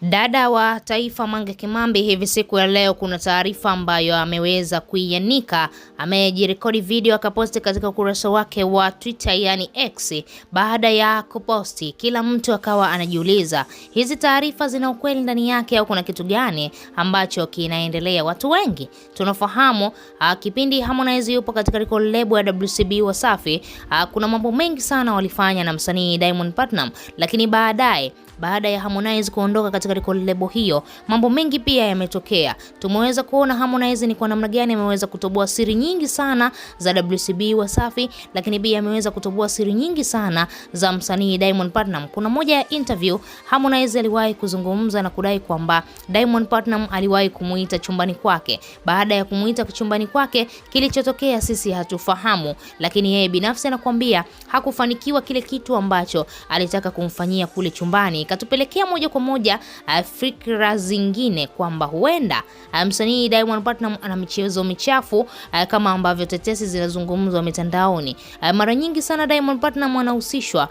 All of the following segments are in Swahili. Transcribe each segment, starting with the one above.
Dada wa taifa Mange Kimambi hivi siku ya leo kuna taarifa ambayo ameweza kuianika. Amejirekodi video akaposti katika ukurasa wake wa Twitter yani X. Baada ya kuposti, kila mtu akawa anajiuliza, hizi taarifa zina ukweli ndani yake au kuna kitu gani ambacho kinaendelea? Watu wengi tunafahamu kipindi Harmonize yupo katika record label ya WCB Wasafi, kuna mambo mengi sana walifanya na msanii Diamond Platnumz, lakini baada ya Harmonize kuondoka katika record label hiyo, mambo mengi pia yametokea. Tumeweza kuona Harmonize ni kwa namna gani ameweza kutoboa siri nyingi sana za WCB Wasafi, lakini pia ameweza kutoboa siri nyingi sana za msanii Diamond Platnumz. Kuna moja ya interview Harmonize aliwahi kuzungumza na kudai kwamba Diamond Platnumz aliwahi kumuita chumbani kwake. Baada ya kumuita chumbani kwake, kilichotokea sisi hatufahamu, lakini yeye binafsi anakuambia hakufanikiwa kile kitu ambacho alitaka kumfanyia kule chumbani. Ikatupelekea moja kwa moja fikra zingine kwamba huenda msanii Diamond Platnumz ana michezo michafu kama ambavyo tetesi zinazungumzwa mitandaoni. Mara nyingi sana Diamond Platnumz anahusishwa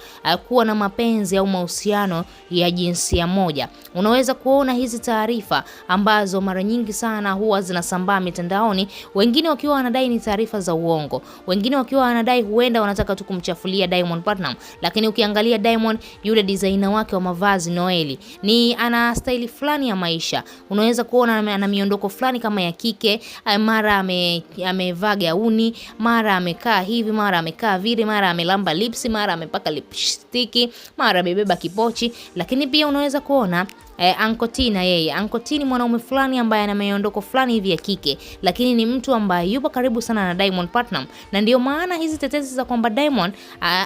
kuwa na mapenzi au mahusiano ya jinsia moja. Unaweza kuona hizi taarifa ambazo mara nyingi sana huwa zinasambaa mitandaoni, wengine wakiwa wanadai ni taarifa za uongo, wengine wakiwa wanadai huenda wanataka tu kumchafulia Diamond Platnumz. Lakini ukiangalia Diamond, yule designer wake wa mavazi Noeli, ni ana style fulani ya maisha. Unaweza kuona ana miondoko fulani kama ya kike, mara amevaa gauni, mara amekaa hivi, mara amekaa vile, mara amelamba lips, mara amepaka lipstick, mara amebeba kipochi. Lakini pia unaweza kuona Uncle T na yeye. Uncle T ni mwanaume fulani ambaye ana miondoko fulani hivi ya kike, lakini ni mtu ambaye yupo karibu sana na Diamond Platnumz, na ndio maana hizi tetesi za kwamba Diamond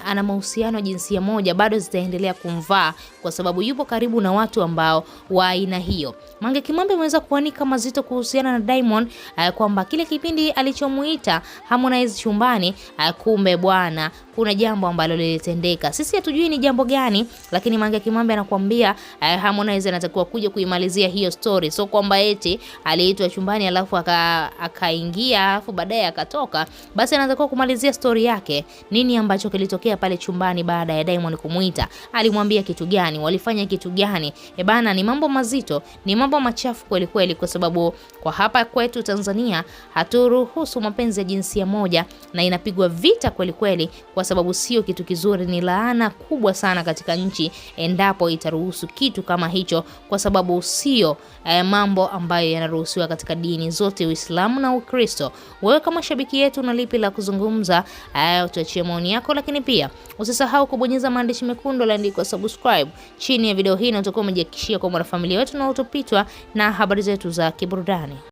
ana mahusiano jinsia moja bado zitaendelea kumvaa, kwa sababu yupo karibu na watu ambao wa aina hiyo. Mange Kimambi ameweza kuanika mazito kuhusiana na Diamond, kwamba kile kipindi alichomuita Harmonize chumbani, kumbe bwana kuna jambo ambalo lilitendeka. Sisi hatujui ni jambo gani, lakini Mange Kimambi anakuambia Harmonize anatakiwa kuja kuimalizia hiyo story. So kwamba eti aliitwa chumbani alafu akaingia alafu baadaye akatoka, basi anatakiwa kumalizia story yake. Nini ambacho kilitokea pale chumbani baada ya Diamond kumuita? Alimwambia kitu gani? Walifanya kitu gani? Bana, ni mambo mazito, ni mambo machafu kweli kweli, kwa sababu kwa hapa kwetu Tanzania haturuhusu mapenzi ya jinsia moja, na inapigwa vita kweli kweli, kwa sababu sio kitu kizuri. Ni laana kubwa sana katika nchi endapo itaruhusu kitu kama hicho, kwa sababu sio mambo ambayo yanaruhusiwa katika dini zote, Uislamu na Ukristo. Wewe kama shabiki yetu una lipi la kuzungumza? Tuachie maoni yako, lakini pia usisahau kubonyeza maandishi mekundu yaliyoandikwa subscribe chini ya video hii, na utakuwa umejihakikishia kwa mwanafamilia wetu na utopitwa na habari zetu za kiburudani.